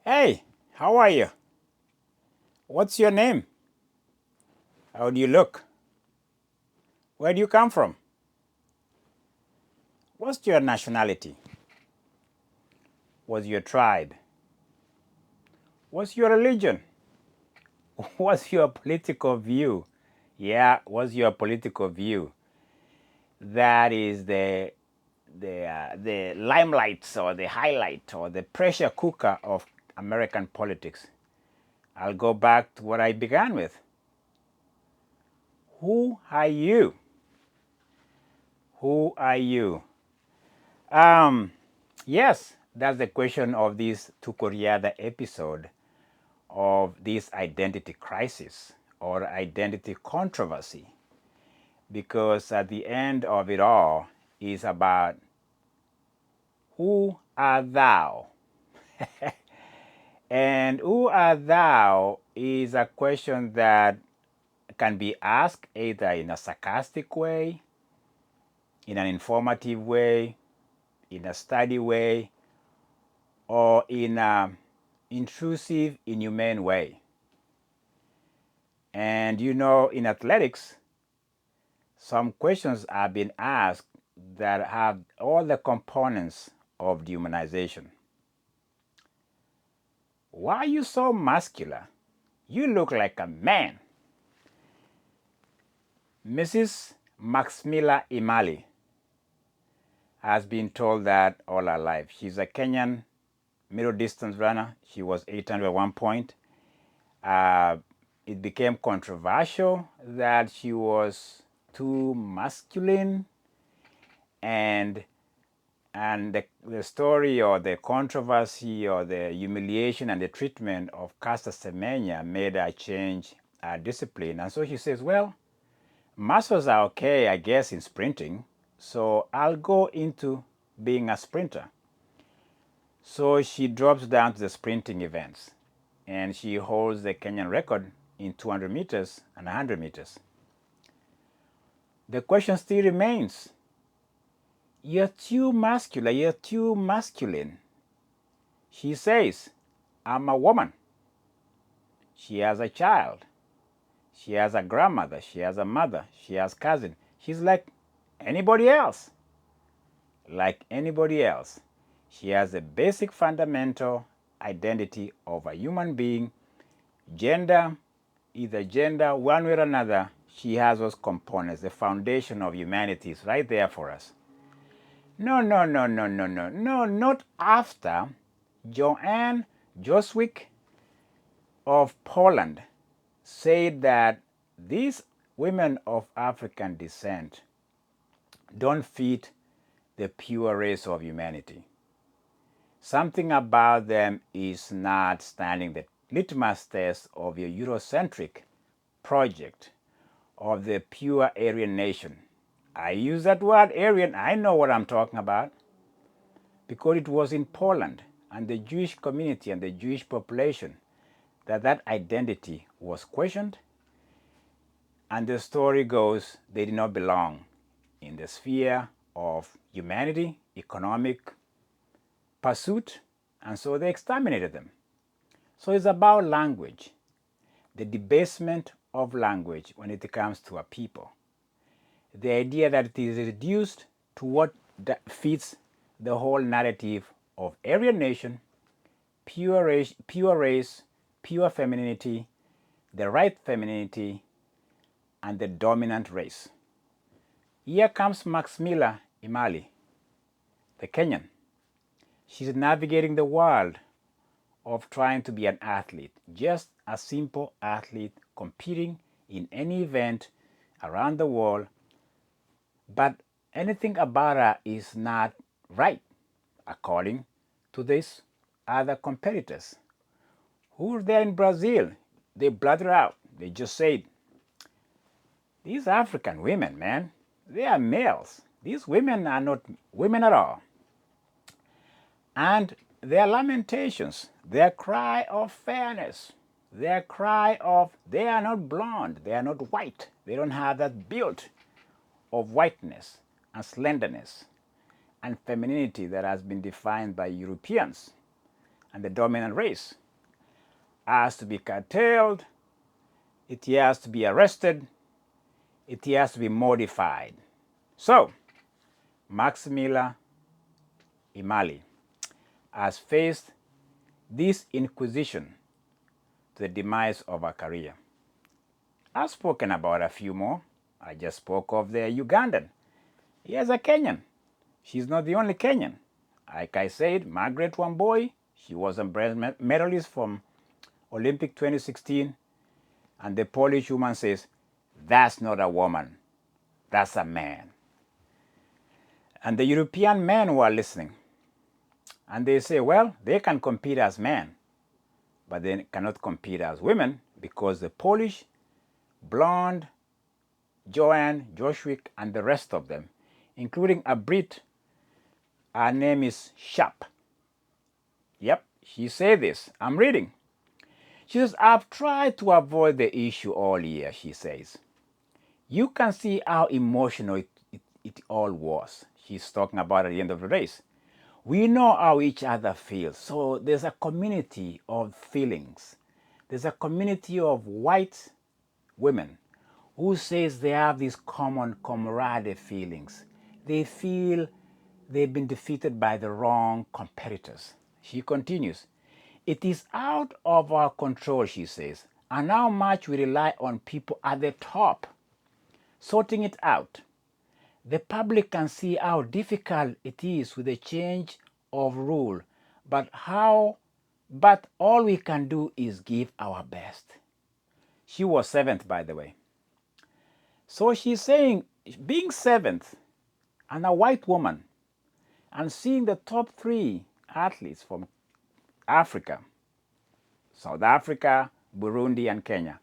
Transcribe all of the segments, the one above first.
Hey, how are you? What's your name? How do you look? Where do you come from? What's your nationality? What's your tribe? What's your religion? What's your political view? Yeah, what's your political view? That is the limelight or the highlight or the pressure cooker of American politics. I'll go back to what I began with. Who are you? Who are you? Um, yes, that's the question of this Tukuriada episode of this identity crisis or identity controversy. Because at the end of it all is about who art thou? And who art thou is a question that can be asked either in a sarcastic way, in an informative way, in a study way, or in an intrusive, inhumane way. And in athletics, some questions are being asked that have all the components of dehumanization. Why are you so muscular? You look like a man. Mrs. Maximila Imali has been told that all her life. She's a Kenyan middle distance runner. She was 800 at one point. Uh, it became controversial that she was too masculine, and the story or the controversy or the humiliation and the treatment of Caster Semenya made her change her discipline. And so she says, well, muscles are okay, I guess, in sprinting, so I'll go into being a sprinter. So she drops down to the sprinting events, and she holds the Kenyan record in 200 meters and 100 meters. The question still remains, you're too muscular, you're too masculine. She says, I'm a woman. She has a child. She has a grandmother. She has a mother. She has cousin. She's like anybody else. Like anybody else. She has a basic fundamental identity of a human being. Gender, either gender, one way or another, she has those components. The foundation of humanity is right there for us. No, no, no, no, no, no, no, not after Joanne Joswick of Poland said that these women of African descent don't fit the pure race of humanity. Something about them is not standing the litmus test of your Eurocentric project of the pure Aryan nation. I use that word Aryan, I know what I'm talking about, because it was in Poland and the Jewish community and the Jewish population that identity was questioned, and the story goes they did not belong in the sphere of humanity, economic pursuit, and so they exterminated them. So it's about language, the debasement of language when it comes to a people. The idea that it is reduced to what fits the whole narrative of Aryan nation, pure race, pure femininity, the right femininity, and the dominant race. Here comes Maximila Imali, the Kenyan. She's navigating the world of trying to be an athlete, just a simple athlete competing in any event around the world. But anything about her is not right, according to these other competitors. Who were there in Brazil? They blurted out. They just said, these African women, man, they are males. These women are not women at all. And their lamentations, their cry of fairness, their cry of they are not blonde, they are not white, they don't have that build of whiteness and slenderness and femininity that has been defined by Europeans and the dominant race has to be curtailed, it has to be arrested, it has to be modified. So, Maximila Imali has faced this inquisition to the demise of her career. I've spoken about a few more. I just spoke of the Ugandan. Here's a Kenyan. She's not the only Kenyan. Like I said, Margaret Wambui, she was a bronze medalist from Olympic 2016. And the Polish woman says, that's not a woman, that's a man. And the European men who are listening, and they say, well, they can compete as men, but they cannot compete as women because the Polish, blonde, Joanne, Joshwick, and the rest of them, including a Brit, her name is Sharp. Yep, she said this. I'm reading. She says, I've tried to avoid the issue all year, she says. You can see how emotional it all was. She's talking about at the end of the race. We know how each other feels. So there's a community of feelings. There's a community of white women who says they have these common camaraderie feelings. They feel they've been defeated by the wrong competitors. She continues, it is out of our control, she says, and how much we rely on people at the top sorting it out. The public can see how difficult it is with the change of rule, but all we can do is give our best. She was seventh, by the way. So she's saying, being seventh and a white woman and seeing the top three athletes from Africa, South Africa, Burundi, and Kenya,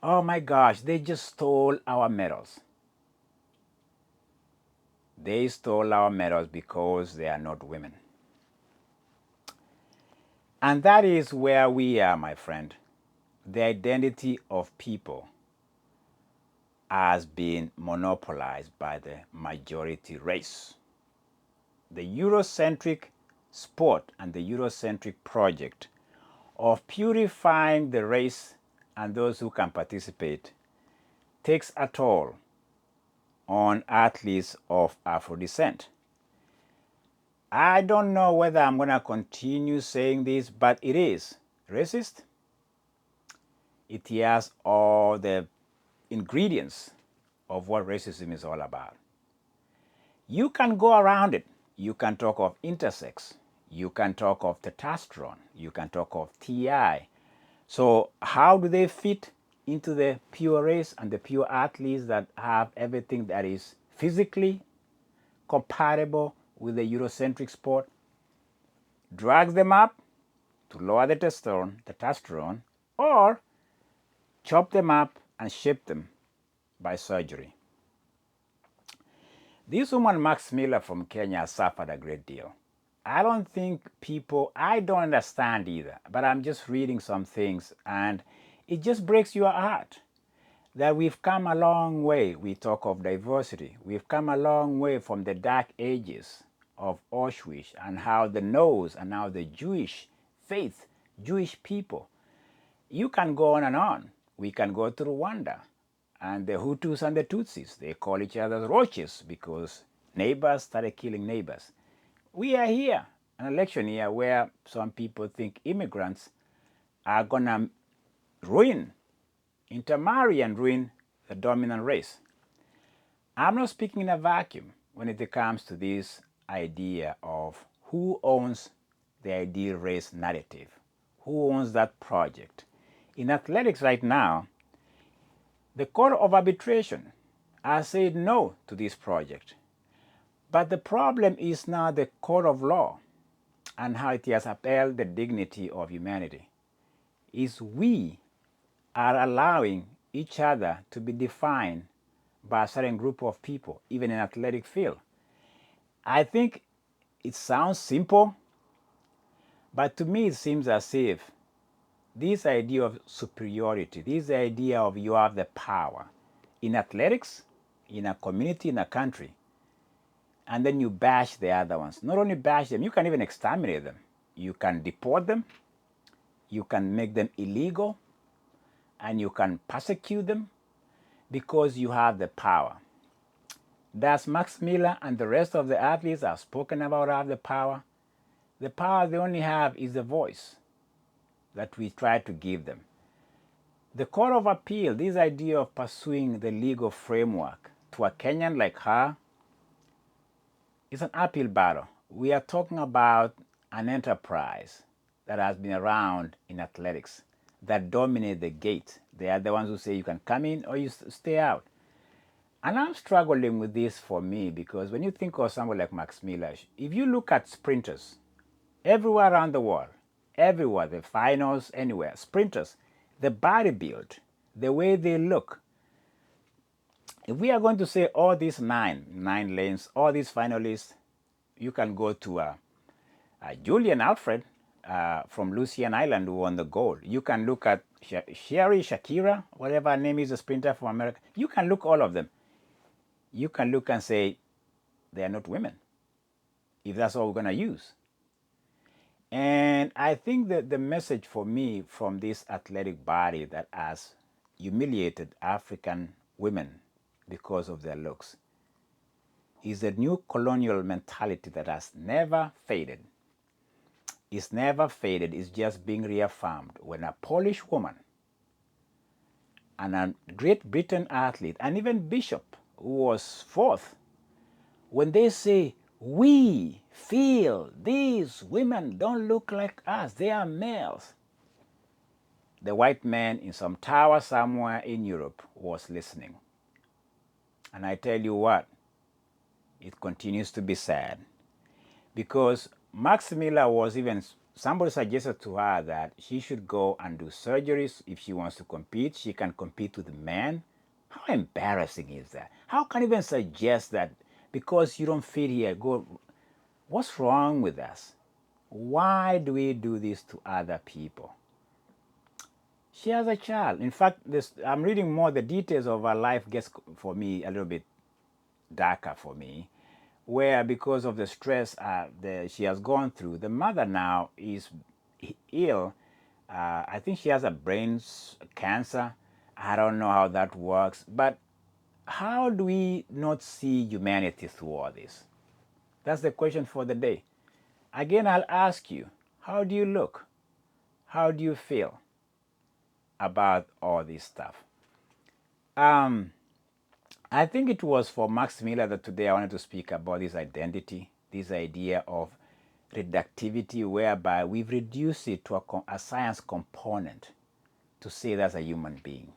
oh my gosh, they just stole our medals. They stole our medals because they are not women. And that is where we are, my friend. The identity of people has been monopolized by the majority race. The Eurocentric sport and the Eurocentric project of purifying the race and those who can participate takes a toll on athletes of Afro descent. I don't know whether I'm going to continue saying this, but it is racist. It has all the ingredients of what racism is all about. You can go around it. You can talk of intersex. You can talk of testosterone. You can talk of TI. So how do they fit into the pure race and the pure athletes that have everything that is physically compatible with the Eurocentric sport? Drag them up to lower the testosterone, or chop them up and ship them by surgery. This woman, Max Miller from Kenya, has suffered a great deal. I don't understand either, but I'm just reading some things and it just breaks your heart that we've come a long way. We talk of diversity. We've come a long way from the dark ages of Auschwitz and how the nose and how the Jewish faith, Jewish people. You can go on and on. We can go to Rwanda and the Hutus and the Tutsis. They call each other roaches because neighbors started killing neighbors. We are here, an election year where some people think immigrants are going to intermarry and ruin the dominant race. I'm not speaking in a vacuum when it comes to this idea of who owns the ideal race narrative, who owns that project. In athletics right now, the Court of Arbitration has said no to this project. But the problem is now the court of law and how it has upheld the dignity of humanity. Is we are allowing each other to be defined by a certain group of people, even in athletic field. I think it sounds simple, but to me it seems as if this idea of superiority, this idea of you have the power in athletics, in a community, in a country, and then you bash the other ones. Not only bash them, you can even exterminate them. You can deport them, you can make them illegal, and you can persecute them because you have the power. Does Max Miller and the rest of the athletes have spoken about have the power? The power they only have is the voice that we try to give them. The Court of Appeal, this idea of pursuing the legal framework to a Kenyan like her, is an uphill battle. We are talking about an enterprise that has been around in athletics that dominate the gate. They are the ones who say you can come in or you stay out. And I'm struggling with this for me because when you think of someone like Max Miller, if you look at sprinters everywhere around the world, everywhere, the finals, anywhere, sprinters, the body build, the way they look. If we are going to say all these nine lanes, all these finalists, you can go to Julian Alfred from Lucian Island who won the gold. You can look at Sherry Shakira, whatever her name is, a sprinter from America. You can look all of them. You can look and say they are not women, if that's all we're going to use. And I think that the message for me from this athletic body that has humiliated African women because of their looks is a new colonial mentality that has never faded. It's never faded, it's just being reaffirmed. When a Polish woman and a Great Britain athlete, and even Bishop, who was fourth, when they say, we feel these women don't look like us, they are males, the white man in some tower somewhere in Europe was listening. And I tell you what, it continues to be sad. Because Max Miller was even, somebody suggested to her that she should go and do surgeries if she wants to compete. She can compete with men. How embarrassing is that? How can you even suggest that because you don't fit here, go? What's wrong with us? Why do we do this to other people? She has a child. In fact, I'm reading more. The details of her life gets, for me, a little bit darker for me, where because of the stress she has gone through, the mother now is ill. I think she has a brain cancer. I don't know how that works, but how do we not see humanity through all this? That's the question for the day. Again, I'll ask you, how do you look? How do you feel about all this stuff? I think it was for Max Miller that today I wanted to speak about this identity, this idea of reductivity, whereby we've reduced it to a science component to say that's a human being.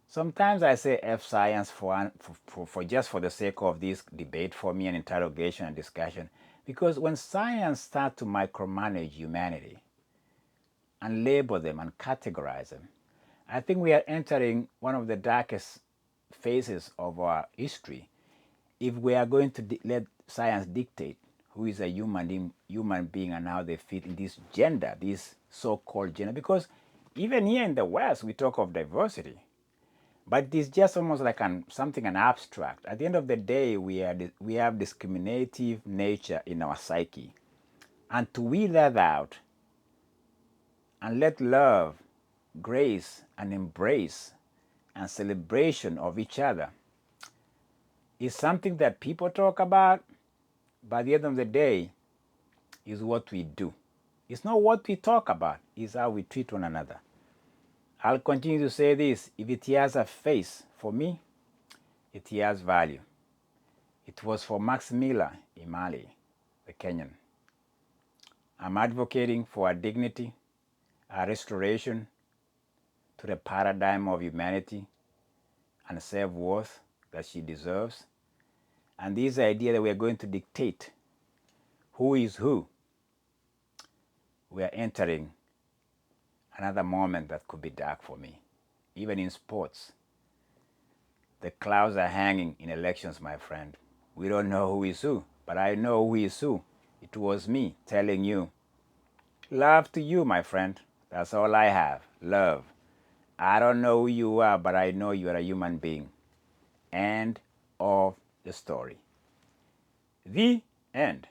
Sometimes I say F science for just for the sake of this debate for me and interrogation and discussion, because when science starts to micromanage humanity and label them and categorize them, I think we are entering one of the darkest phases of our history if we are going to let science dictate who is a human being and how they fit in this gender, this so-called gender. Because even here in the West, we talk of diversity, but it's just almost like something abstract. At the end of the day, we have discriminative nature in our psyche. And to weed that out and let love, grace, and embrace and celebration of each other is something that people talk about, but at the end of the day, is what we do. It's not what we talk about, it's how we treat one another. I'll continue to say this, if it has a face, for me, it has value. It was for Max Miller, Imali, the Kenyan. I'm advocating for our dignity, our restoration to the paradigm of humanity and self-worth that she deserves. And this idea that we are going to dictate who is who, we are entering another moment that could be dark for me. Even in sports, the clouds are hanging in elections, my friend. We don't know who is who, but I know who is who. It was me telling you, love to you, my friend. That's all I have, love. I don't know who you are, but I know you are a human being. End of the story. The end.